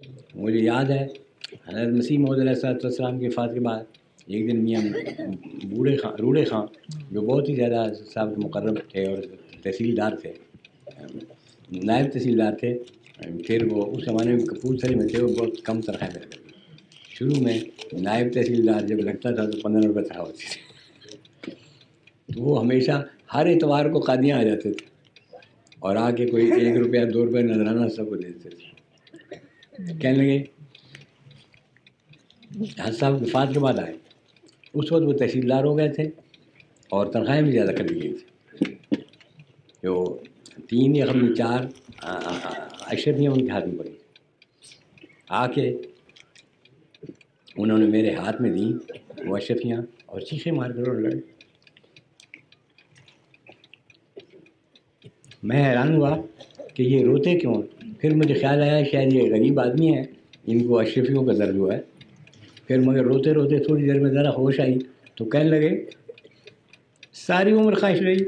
مجھے یاد ہے حضرت مسیح موعود علیہ السلام کی وفات کے بعد ایک دن میاں روڑے خاں جو بہت ہی زیادہ صاحب مقرب تھے اور تحصیلدار تھے، نائب تحصیلدار تھے، پھر وہ اس زمانے میں کپورتھلے میں تھے، وہ بہت کم تنخواہ ملا کرتی تھی۔ شروع میں نائب تحصیلدار جب لگتا تھا تو 15 روپے تنخواہ ہوتی تھی، تو وہ ہمیشہ ہر اتوار کو قادیاں آ جاتے تھے اور آ کے کوئی 1 روپیہ 2 روپے نذرانہ سب کو دیتے تھے۔ کہنے لگے حضرت صاحب وفات کے بعد آئے، اس وقت وہ تحصیلدار ہو گئے تھے اور تنخواہیں بھی زیادہ کر دی گئی تھی، جو 3 یا 4 اشرفیاں ان کے ہاتھ میں پڑی۔ آ کے انہوں نے میرے ہاتھ میں دیں وہ اشرفیاں اور چیخے مار کر رونے لگے۔ میں حیران ہوا کہ یہ روتے کیوں؟ پھر مجھے خیال آیا شاید یہ غریب آدمی ہیں، ان کو اشرفیوں کا درد ہوا ہے۔ پھر مگر روتے روتے تھوڑی دیر میں ذرا ہوش آئی تو کہنے لگے ساری عمر خواہش رہی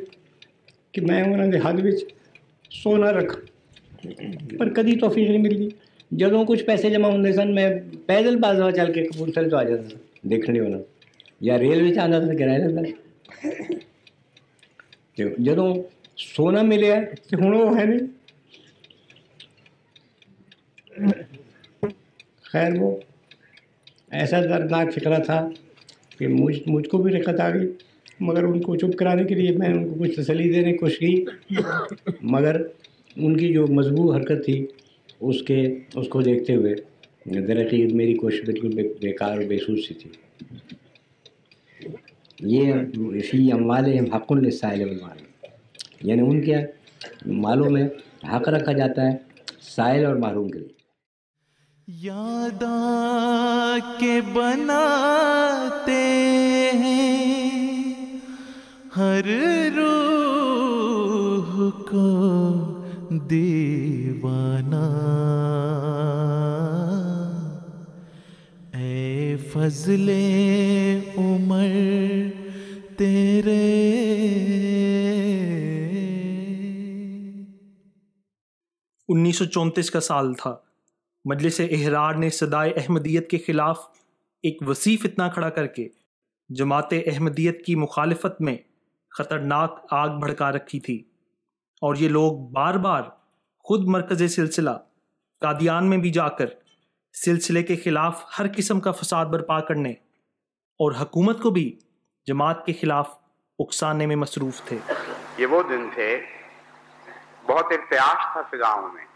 کہ میں انہوں نے حد وچ سونا رکھا، پر کدی توفیق نہیں ملتی۔ جدوں کچھ پیسے جمع ہوندے سن میں پیدل بازار چل کے کپورتھلے تو آ جاتا تھا دیکھنے ہونا، یا ریل وچ آتا تھا کرایہ لیتا۔ جدوں سونا ملیا تو ہن وہ ہے نہیں۔ خیر وہ ایسا دردناک فقرہ تھا کہ مجھ کو بھی رقت آ گئی، مگر ان کو چپ کرانے کے لیے میں ان کو کچھ تسلی دینے کی کوشش کی، مگر ان کی جو مضبوط حرکت تھی اس کو دیکھتے ہوئے درحقیقت میری کوشش بالکل بیکار اور بے سود سی تھی۔ یہ فی اموالہم حق للسائل والمحروم، یعنی ان کے مالوں میں حق رکھا جاتا ہے سائل اور محروم کے لیے۔ یاد کے بناتے ہیں ہر روح کو دیوانہ، اے فضل عمر تیرے۔ 1934 کا سال تھا۔ مجلس احرار نے صدائے احمدیت کے خلاف ایک وسیع فتنہ کھڑا کر کے جماعت احمدیت کی مخالفت میں خطرناک آگ بھڑکا رکھی تھی، اور یہ لوگ بار بار خود مرکز سلسلہ قادیان میں بھی جا کر سلسلے کے خلاف ہر قسم کا فساد برپا کرنے اور حکومت کو بھی جماعت کے خلاف اکسانے میں مصروف تھے۔ یہ وہ دن تھے، بہت ارتعاش تھا فضاؤں میں،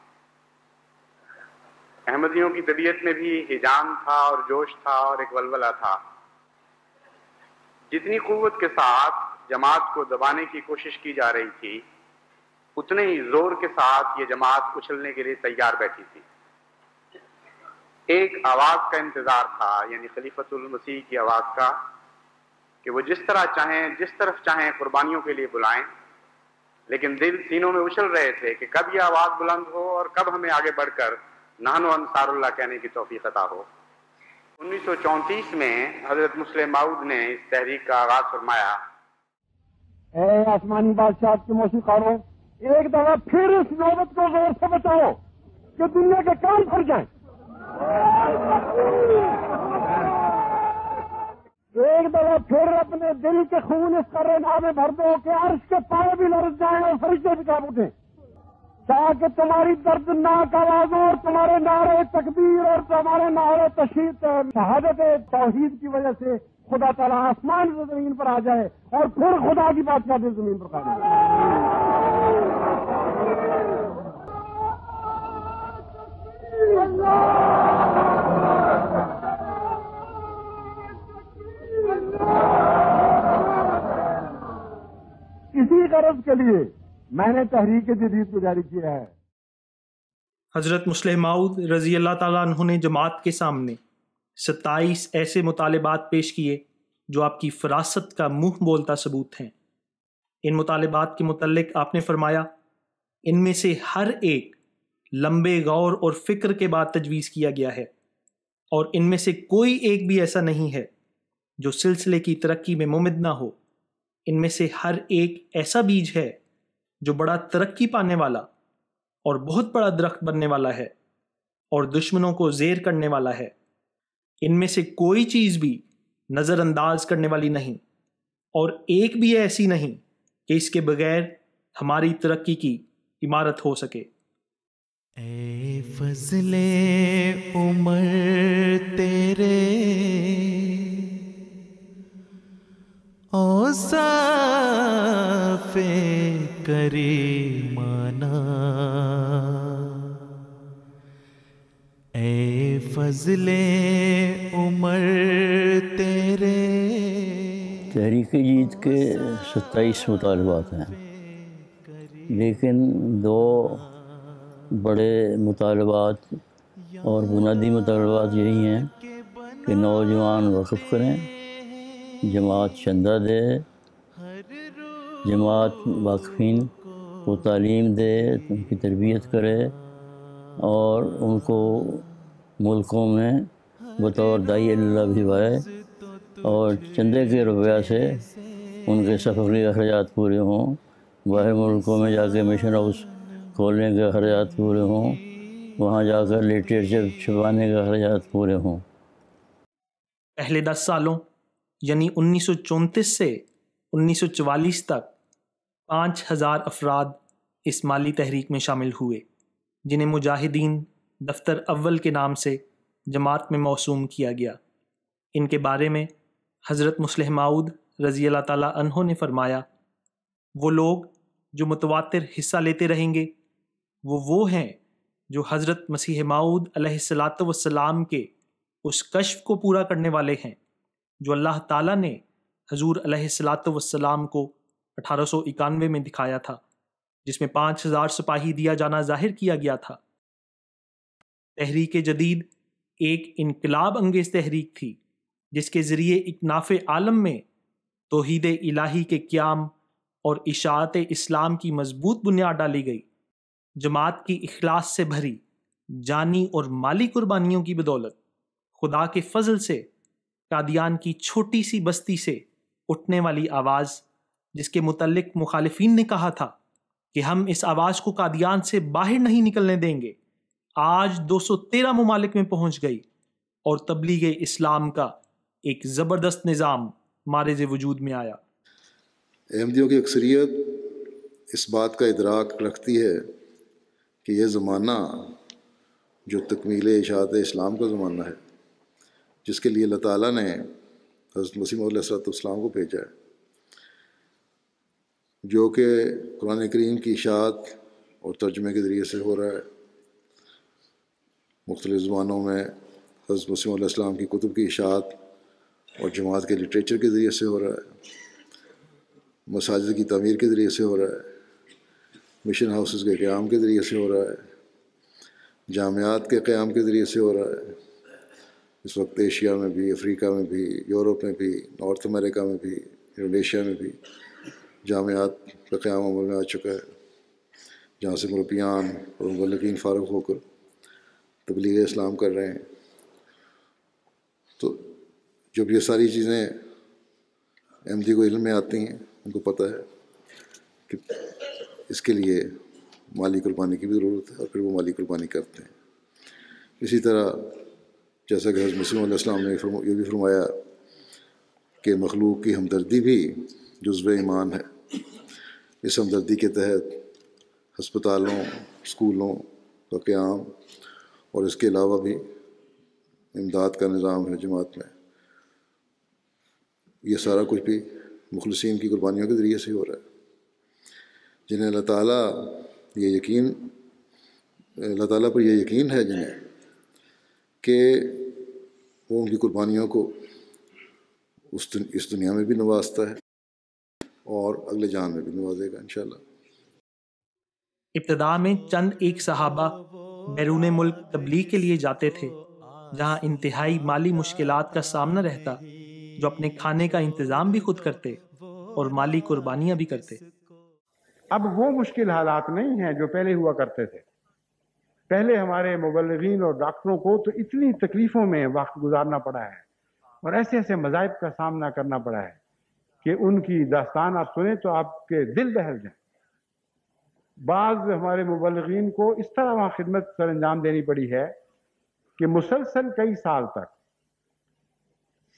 احمدیوں کی طبیعت میں بھی ہیجان تھا اور جوش تھا اور ایک ولولہ تھا۔ جتنی قوت کے ساتھ جماعت کو دبانے کی کوشش کی جا رہی تھی، اتنے ہی زور کے ساتھ یہ جماعت اچھلنے کے لیے تیار بیٹھی تھی۔ ایک آواز کا انتظار تھا، یعنی خلیفۃ المسیح کی آواز کا، کہ وہ جس طرح چاہیں جس طرف چاہیں قربانیوں کے لیے بلائیں، لیکن دل سینوں میں اچھل رہے تھے کہ کب یہ آواز بلند ہو اور کب ہمیں آگے بڑھ کر نحن انصار اللہ کہنے کی توفیق عطا ہو۔ 1934 میں حضرت مسلم موعود نے اس تحریک کا آغاز فرمایا۔ اے آسمانی بادشاہ کے موسیقاروں، ایک دفعہ پھر اس نوبت کو زور سے بچاؤ کہ دنیا کے کام پھٹ جائیں۔ ایک دفعہ پھر اپنے دل کے خون اس قدر میں بھر دو کہ عرش کے پائے بھی لرز جائیں اور فرشتے بھی کانپ اٹھیں، تاکہ تمہاری دردناک آوازوں اور تمہارے نعرے تکبیر اور تمہارے نعرے تشہید شہادت توحید کی وجہ سے خدا تعالیٰ آسمان سے زمین پر آ جائے اور پھر خدا کی بادشاہت زمین پر قائم ہو۔ اسی غرض کے لیے میں نے تحریک جدید کو جاری کیا ہے۔ حضرت مسلم موعود رضی اللہ تعالیٰ عنہ نے جماعت کے سامنے 27 ایسے مطالبات پیش کیے جو آپ کی فراست کا منہ بولتا ثبوت ہیں۔ ان مطالبات کے متعلق آپ نے فرمایا، ان میں سے ہر ایک لمبے غور اور فکر کے بعد تجویز کیا گیا ہے، اور ان میں سے کوئی ایک بھی ایسا نہیں ہے جو سلسلے کی ترقی میں ممد نہ ہو۔ ان میں سے ہر ایک ایسا بیج ہے جو بڑا ترقی پانے والا اور بہت بڑا درخت بننے والا ہے، اور دشمنوں کو زیر کرنے والا ہے۔ ان میں سے کوئی چیز بھی نظر انداز کرنے والی نہیں، اور ایک بھی ایسی نہیں کہ اس کے بغیر ہماری ترقی کی عمارت ہو سکے۔ اے فضل عمر تیرے اوصاف کریمانہ، اے فضل عمر تیرے۔ تحریک جدید کے 27 مطالبات ہیں، لیکن 2 بڑے مطالبات اور بنیادی مطالبات یہی ہیں کہ نوجوان وقف کریں، جماعت چندہ دے، جماعت واقفین کو تعلیم دے، ان کی تربیت کرے اور ان کو ملکوں میں بطور داعی اللہ بھجوائے، اور چندے کے روپیہ سے ان کے سفری اخراجات پورے ہوں، باہر ملکوں میں جا کے مشن ہاؤس کھولنے کے اخراجات پورے ہوں، وہاں جا کر لٹریچر چھپانے کے اخراجات پورے ہوں۔ پہلے 10 سالوں یعنی 1934 سے 1944 تک 5000 افراد اس مالی تحریک میں شامل ہوئے، جنہیں مجاہدین دفتر اول کے نام سے جماعت میں موسوم کیا گیا۔ ان کے بارے میں حضرت مصلح موعود رضی اللہ تعالیٰ عنہ نے فرمایا، وہ لوگ جو متواتر حصہ لیتے رہیں گے وہ ہیں جو حضرت مسیح موعود علیہ الصلاۃ والسلام کے اس کشف کو پورا کرنے والے ہیں جو اللہ تعالیٰ نے حضور علیہ الصلاۃ والسلام کو 1891 میں دکھایا تھا، جس میں 5000 سپاہی دیا جانا ظاہر کیا گیا تھا۔ تحریک جدید ایک انقلاب انگیز تحریک تھی جس کے ذریعے اکناف عالم میں توحید الہی کے قیام اور اشاعت اسلام کی مضبوط بنیاد ڈالی گئی۔ جماعت کی اخلاص سے بھری جانی اور مالی قربانیوں کی بدولت خدا کے فضل سے قادیان کی چھوٹی سی بستی سے اٹھنے والی آواز، جس کے متعلق مخالفین نے کہا تھا کہ ہم اس آواز کو قادیان سے باہر نہیں نکلنے دیں گے، آج 213 ممالک میں پہنچ گئی اور تبلیغ اسلام کا ایک زبردست نظام مارز وجود میں آیا۔ احمدیوں کی اکثریت اس بات کا ادراک رکھتی ہے کہ یہ زمانہ جو تکمیل اشاعت اسلام کا زمانہ ہے، جس کے لیے اللہ تعالیٰ نے حضرت مسیح موعود علیہ السلام کو بھیجا ہے، جو کہ قرآن کریم کی اشاعت اور ترجمے کے ذریعے سے ہو رہا ہے، مختلف زبانوں میں حضرت مسیح موعود علیہ السلام کی کتب کی اشاعت اور جماعت کے لٹریچر کے ذریعے سے ہو رہا ہے، مساجد کی تعمیر کے ذریعے سے ہو رہا ہے، مشن ہاؤسز کے قیام کے ذریعے سے ہو رہا ہے، جامعات کے قیام کے ذریعے سے ہو رہا ہے۔ اس وقت ایشیا میں بھی، افریقہ میں بھی، یورپ میں بھی، نارتھ امریکہ میں بھی، انڈونیشیا میں بھی جامعات کا قیام عمل میں آ چکا ہے، جہاں سے مربیان اور مبلغین فارغ ہو کر تبلیغ اسلام کر رہے ہیں۔ تو جب یہ ساری چیزیں احمدی کو علم میں آتی ہیں، ان کو پتہ ہے کہ اس کے لیے مالی قربانی کی بھی ضرورت ہے، اور پھر وہ مالی قربانی کرتے ہیں۔ اسی طرح جیسا کہ حضرت مسیح علیہ السلام نے یہ بھی فرمایا کہ مخلوق کی ہمدردی بھی جزو ایمان ہے۔ اس ہمدردی کے تحت ہسپتالوں، اسکولوں کا قیام اور اس کے علاوہ بھی امداد کا نظام ہے جماعت میں، یہ سارا کچھ بھی مخلصین کی قربانیوں کے ذریعے سے ہو رہا ہے، جنہیں اللہ تعالیٰ پر یہ یقین ہے جنہیں کہ وہ ان کی قربانیوں کو اس دنیا میں بھی نوازتا ہے اور اگلے جان میں بھی نوازے گا انشاءاللہ۔ ابتدا میں چند ایک صحابہ بیرون ملک تبلیغ کے لیے جاتے تھے، جہاں انتہائی مالی مشکلات کا سامنا رہتا، جو اپنے کھانے کا انتظام بھی خود کرتے اور مالی قربانیاں بھی کرتے۔ اب وہ مشکل حالات نہیں ہیں جو پہلے ہوا کرتے تھے۔ پہلے ہمارے مبلغین اور ڈاکٹروں کو تو اتنی تکلیفوں میں وقت گزارنا پڑا ہے اور ایسے ایسے مذاہب کا سامنا کرنا پڑا ہے کہ ان کی داستان آپ سنیں تو آپ کے دل دہل جائیں۔ بعض ہمارے مبلغین کو اس طرح وہاں خدمت سر انجام دینی پڑی ہے کہ مسلسل کئی سال تک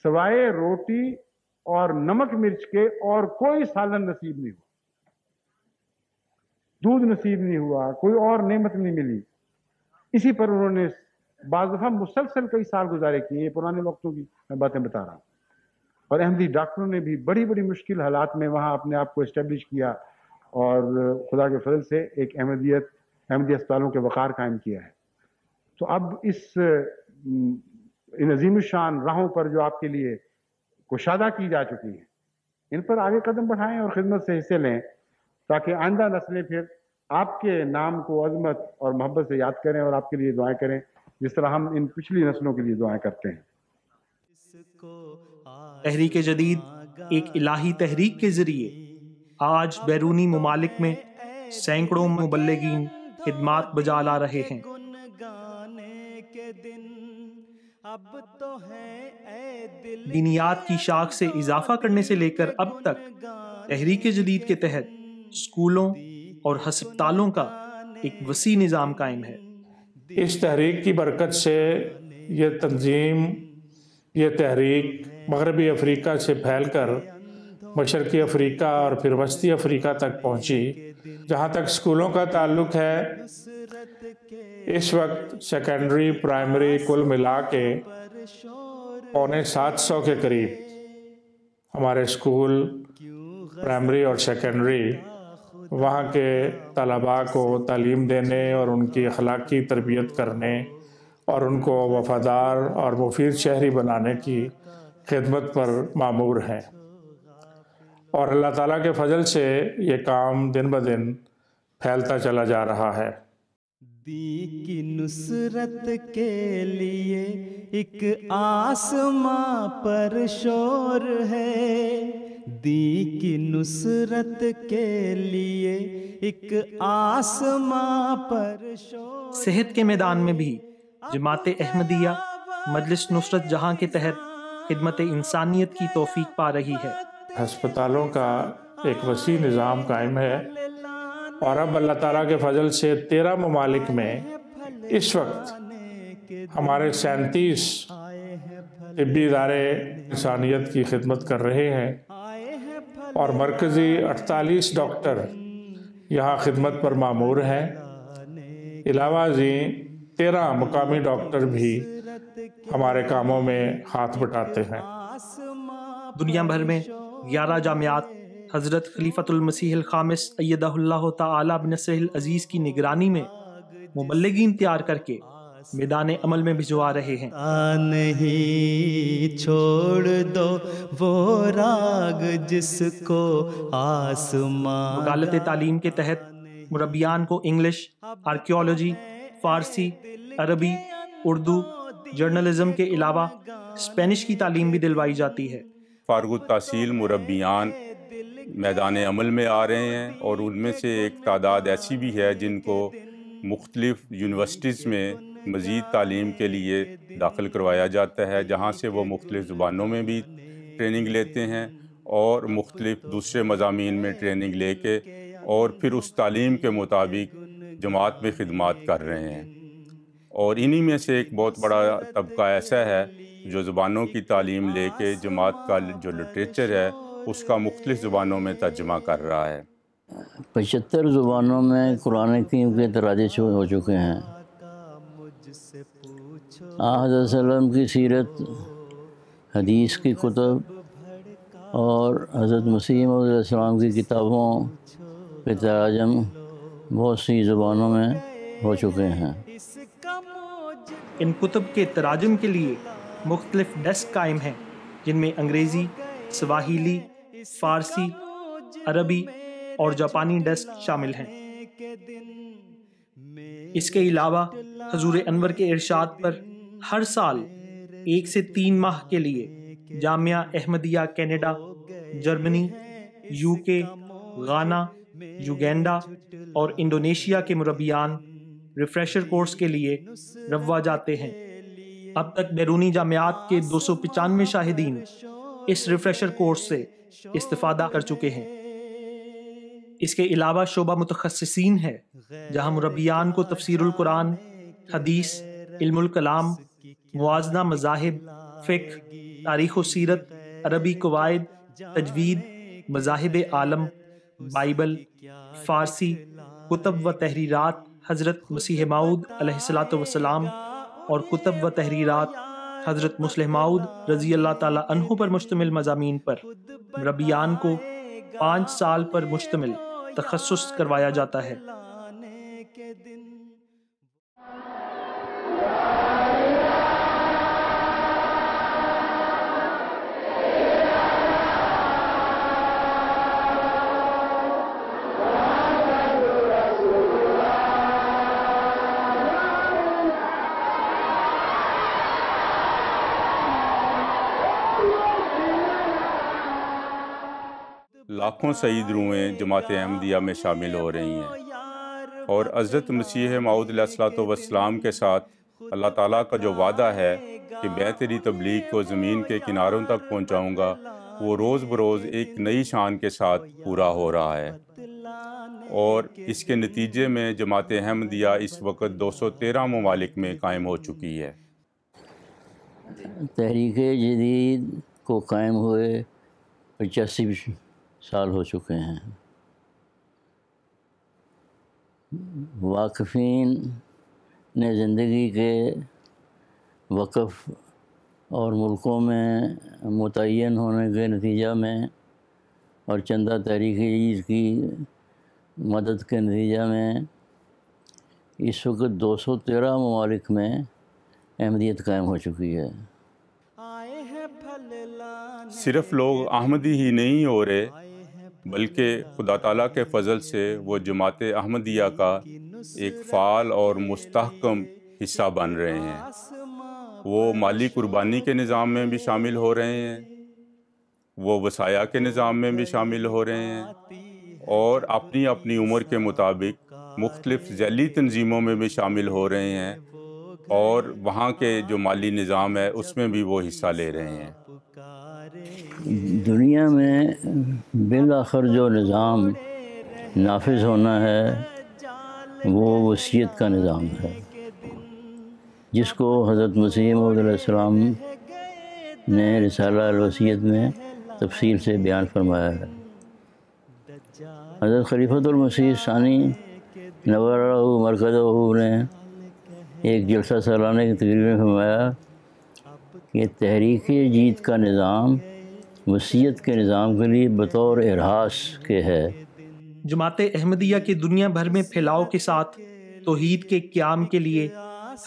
سوائے روٹی اور نمک مرچ کے اور کوئی سالن نصیب نہیں ہوا، دودھ نصیب نہیں ہوا، کوئی اور نعمت نہیں ملی. اسی پر انہوں نے بعض دفعہ مسلسل کئی سال گزارے کیے. یہ پرانے وقتوں کی میں باتیں بتا رہا ہوں. اور احمدی ڈاکٹروں نے بھی بڑی بڑی مشکل حالات میں وہاں اپنے آپ کو اسٹیبلش کیا اور خدا کے فضل سے ایک احمدی اسپتالوں کے وقار قائم کیا ہے. تو اب ان عظیم الشان راہوں پر جو آپ کے لیے کشادہ کی جا چکی ہیں، ان پر آگے قدم بڑھائیں اور خدمت سے حصے لیں، تاکہ آئندہ نسلیں پھر آپ کے نام کو عظمت اور محبت سے یاد کریں اور آپ کے لیے دعائیں کریں، جس طرح ہم ان پچھلی نسلوں کے لیے دعائیں کرتے ہیں. تحریک جدید ایک الہی تحریک کے ذریعے آج بیرونی ممالک میں سینکڑوں مبلغین خدمات بجا لا رہے ہیں. دینیات کی شاخ سے اضافہ کرنے سے لے کر اب تک تحریک جدید کے تحت اسکولوں اور ہسپتالوں کا ایک وسیع نظام قائم ہے. اس تحریک کی برکت سے یہ تنظیم، یہ تحریک مغربی افریقہ سے پھیل کر مشرقی افریقہ اور پھر وسطی افریقہ تک پہنچی. جہاں تک اسکولوں کا تعلق ہے، اس وقت سیکنڈری پرائمری کل ملا کے 750 کے قریب ہمارے اسکول پرائمری اور سیکنڈری وہاں کے طلباء کو تعلیم دینے اور ان کی اخلاقی تربیت کرنے اور ان کو وفادار اور مفید شہری بنانے کی خدمت پر مامور ہیں. اور اللہ تعالیٰ کے فضل سے یہ کام دن بدن پھیلتا چلا جا رہا ہے. دی کی نصرت کے لیے ایک آسماں پر شور ہے، دی کی نصرت کے لیے ایک آسماں پر شور. صحت کے میدان میں بھی جماعت احمدیہ مجلس نصرت جہاں کے تحت خدمت انسانیت کی توفیق پا رہی ہے. ہسپتالوں کا ایک وسیع نظام قائم ہے اور اب اللہ تعالیٰ کے فضل سے 13 ممالک میں اس وقت ہمارے 37 طبی ادارے انسانیت کی خدمت کر رہے ہیں اور مرکزی 48 ڈاکٹر یہاں خدمت پر مامور ہیں. علاوہ ازیں 13 مقامی ڈاکٹر بھی ہمارے کاموں میں ہاتھ بٹاتے ہیں. دنیا بھر میں 11 جامعات حضرت خلیفۃ المسیح الخامس ایدہ اللہ تعالی بنصرہ العزیز کی نگرانی میں مبلغین تیار کر کے میدان عمل میں بھجوا رہے ہیں. نہیں چھوڑ دو وہ راگ جس کو آسمان. وکالت تعلیم کے تحت مربیان کو انگلش، آرکیالوجی، فارسی، عربی، اردو، جرنلزم کے علاوہ اسپینش کی تعلیم بھی دلوائی جاتی ہے. فارغ التحصیل مربیان میدان عمل میں آ رہے ہیں اور ان میں سے ایک تعداد ایسی بھی ہے جن کو مختلف یونیورسٹیز میں مزید تعلیم کے لیے داخل کروایا جاتا ہے، جہاں سے وہ مختلف زبانوں میں بھی ٹریننگ لیتے ہیں اور مختلف دوسرے مضامین میں ٹریننگ لے کے اور پھر اس تعلیم کے مطابق جماعت میں خدمات کر رہے ہیں. اور انہی میں سے ایک بہت بڑا طبقہ ایسا ہے جو زبانوں کی تعلیم لے کے جماعت کا جو لٹریچر ہے اس کا مختلف زبانوں میں ترجمہ کر رہا ہے. 75 زبانوں میں قرآن کریم کے تراجم ہو چکے ہیں. حضرت صلی اللہ علیہ وسلم کی سیرت، حدیث کی کتب اور حضرت مسیح موعود علیہ السلام کی کتابوں کے تراجم بہت سی زبانوں میں ہو چکے ہیں. ان کتب کے تراجم کے لیے مختلف ڈیسک قائم ہیں جن میں انگریزی، سواحیلی، فارسی، عربی اور جاپانی ڈیسک شامل ہیں. اس کے علاوہ حضور انور کے ارشاد پر ہر سال 1 سے 3 ماہ کے لیے جامعہ Ahmadiyya Canada, Germany, UK، غانا، Uganda اور انڈونیشیا کے مربیان ریفریشر کورس کے لیے روا جاتے ہیں. اب تک بیرونی جامعات کے 295 شاہدین اس ریفریشر کورس سے استفادہ کر چکے ہیں. اس کے علاوہ شعبہ متخصصین ہے جہاں مربیان کو تفسیر القرآن، حدیث، علم الکلام، موازنہ مذاہب، فقہ، تاریخ و سیرت، عربی قواعد، تجوید، مذاہب عالم، بائبل، فارسی، کتب و تحریرات حضرت مسیح موعود علیہ الصلاۃ والسلام اور کتب و تحریرات حضرت مسلح موعود رضی اللہ تعالی عنہ پر مشتمل مضامین پر مربیان کو 5 سال پر مشتمل تخصص کروایا جاتا ہے۔ لاکھوں سعید روحیں جماعت احمدیہ میں شامل ہو رہی ہیں، اور حضرت مسیح موعود علیہ الصلوۃ والسلام کے ساتھ اللہ تعالیٰ کا جو وعدہ ہے کہ میں تیری تبلیغ کو زمین کے کناروں تک پہنچاؤں گا، وہ روز بروز ایک نئی شان کے ساتھ پورا ہو رہا ہے، اور اس کے نتیجے میں جماعت احمدیہ اس وقت 213 ممالک میں قائم ہو چکی ہے۔ تحریک جدید کو قائم ہوئے 85 سال ہو چکے ہیں۔ واقفین نے زندگی کے وقف اور ملکوں میں متعین ہونے کے نتیجہ میں اور چندہ تحریک جدید کی مدد کے نتیجہ میں اس وقت 213 ممالک میں احمدیت قائم ہو چکی ہے۔ صرف لوگ احمدی ہی نہیں ہو رہے، بلکہ خدا تعالیٰ کے فضل سے وہ جماعت احمدیہ کا ایک فعال اور مستحکم حصہ بن رہے ہیں۔ وہ مالی قربانی کے نظام میں بھی شامل ہو رہے ہیں، وہ وصایا کے نظام میں بھی شامل ہو رہے ہیں، اور اپنی اپنی عمر کے مطابق مختلف ذیلی تنظیموں میں بھی شامل ہو رہے ہیں، اور وہاں کے جو مالی نظام ہے اس میں بھی وہ حصہ لے رہے ہیں۔ دنیا میں بالآخر جو نظام نافذ ہونا ہے وہ وصیت کا نظام ہے، جس کو حضرت مسیح موعود علیہ السلام نے رسالہ الوصیت میں تفصیل سے بیان فرمایا ہے۔ حضرت خلیفۃ المسیح ثانی نورہ مرکزہ نے ایک جلسہ سالانہ کی تقریر میں فرمایا کہ تحریک جدید کا نظام وصیت کے نظام کے لیے بطور ارہاس کے ہے۔ جماعت احمدیہ کے دنیا بھر میں پھیلاؤ کے ساتھ توحید کے قیام کے لیے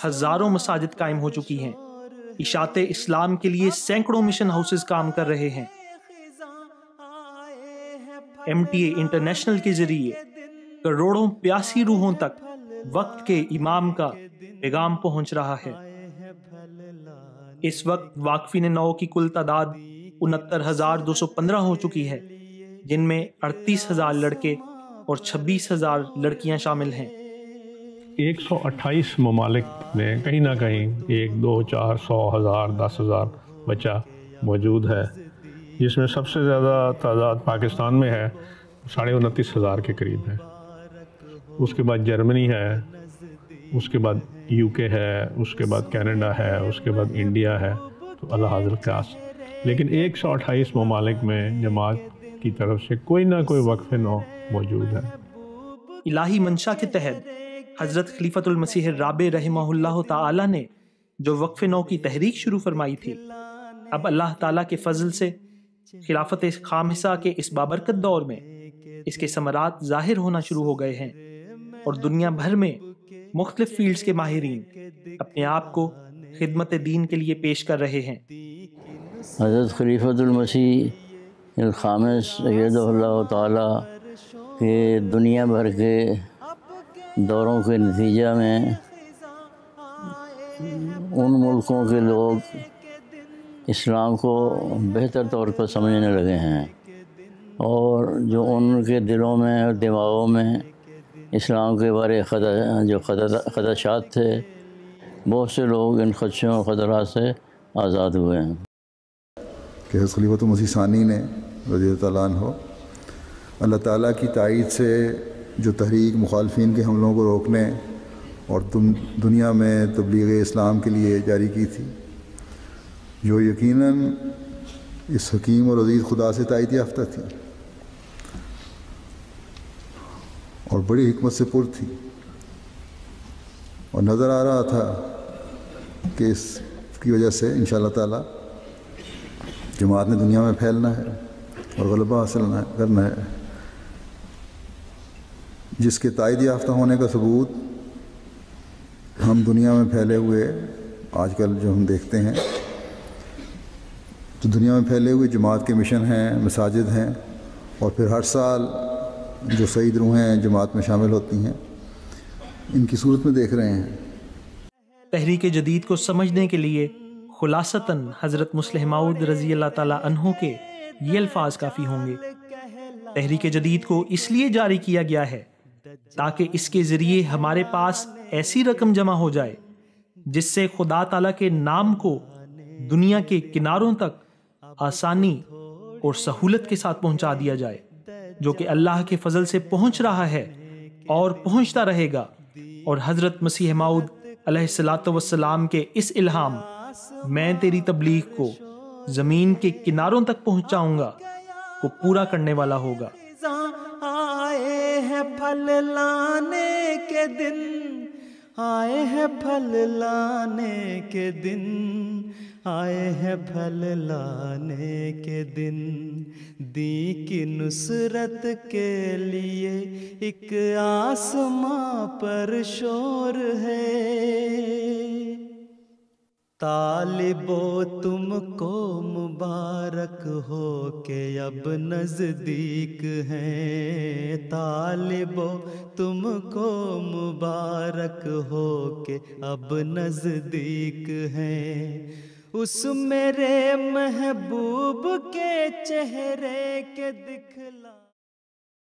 ہزاروں مساجد قائم ہو چکی ہیں، اشاعت اسلام کے لیے سینکڑوں مشن ہاؤسز کام کر رہے ہیں، MTA انٹرنیشنل کے ذریعے کروڑوں پیاسی روحوں تک وقت کے امام کا پیغام پہنچ رہا ہے۔ اس وقت واقفین نو کی کل تعداد 69,215 ہو چکی ہے، جن میں 38,000 لڑکے اور 26,000 لڑکیاں شامل ہیں۔ 128 ممالک میں کہیں نہ کہیں 1 2 4 100 1000 10,000 بچہ موجود ہے، جس میں سب سے زیادہ تعداد پاکستان میں ہے، 29,500 کے قریب ہے۔ اس کے بعد جرمنی ہے، اس کے بعد UK ہے، اس کے بعد کینیڈا ہے، اس کے بعد انڈیا ہے، تو اللہ حاضر کلاس۔ لیکن 128 ممالک میں جماعت کی طرف سے کوئی نہ کوئی وقف نو موجود ہے۔ الہی منشا کے تحت حضرت خلیفۃ المسیح الرابع رحمہ اللہ تعالی نے جو وقف نو کی تحریک شروع فرمائی تھی، اب اللہ تعالیٰ کے فضل سے خلافت خامسہ کے اس بابرکت دور میں اس کے ثمرات ظاہر ہونا شروع ہو گئے ہیں، اور دنیا بھر میں مختلف فیلڈز کے ماہرین اپنے آپ کو خدمت دین کے لیے پیش کر رہے ہیں۔ حضرت خلیفۃ المسیح الخامس ایدہ اللہ تعالیٰ کے دنیا بھر کے دوروں کے نتیجہ میں ان ملکوں کے لوگ اسلام کو بہتر طور پر سمجھنے لگے ہیں، اور جو ان کے دلوں میں اور دماغوں میں اسلام کے بارے جو خدشات تھے، بہت سے لوگ ان خدشوں اور خطرات سے آزاد ہوئے ہیں۔ کہ حضرت خلیفۃ المسیح ثانی نے رضی اللہ تعالیٰ عنہ اللہ تعالیٰ کی تائید سے جو تحریک مخالفین کے حملوں کو روکنے اور تم دنیا میں تبلیغ اسلام کے لیے جاری کی تھی، جو یقیناً اس حکیم اور عزیز خدا سے تائید یافتہ تھی اور بڑی حکمت سے پر تھی، اور نظر آ رہا تھا کہ اس کی وجہ سے انشاءاللہ تعالی جماعت نے دنیا میں پھیلنا ہے اور غلبہ حاصل کرنا ہے، جس کے تائید یافتہ ہونے کا ثبوت ہم دنیا میں پھیلے ہوئے آج کل جو ہم دیکھتے ہیں، تو دنیا میں پھیلے ہوئے جماعت کے مشن ہیں، مساجد ہیں، اور پھر ہر سال جو سعید روحیں جماعت میں شامل ہوتی ہیں، ان کی صورت میں دیکھ رہے ہیں۔ تحریک جدید کو سمجھنے کے لیے خلاصتاً حضرت مصلح موعود رضی اللہ تعالیٰ عنہ کے یہ الفاظ کافی ہوں گے۔ تحریک جدید کو اس لیے جاری کیا گیا ہے تاکہ اس کے ذریعے ہمارے پاس ایسی رقم جمع ہو جائے جس سے خدا تعالیٰ کے نام کو دنیا کے کناروں تک آسانی اور سہولت کے ساتھ پہنچا دیا جائے، جو کہ اللہ کے فضل سے پہنچ رہا ہے اور پہنچتا رہے گا، اور حضرت مسیح موعود علیہ الصلوۃ والسلام کے اس الہام میں تیری تبلیغ کو زمین کے کناروں تک پہنچاؤں گا کو پورا کرنے والا ہوگا۔ آئے ہیں پھل لانے کے دن، آئے ہیں پھل لانے کے دن، آئے ہیں پھل لانے کے دن، دین کی نصرت کے لیے ایک آسماں پر شور ہے، طالبو تم کو مبارک ہو کہ اب نزدیک ہیں، طالبو تم کو مبارک ہو کہ اب نزدیک ہیں، اس میرے محبوب کے چہرے کے دکھلا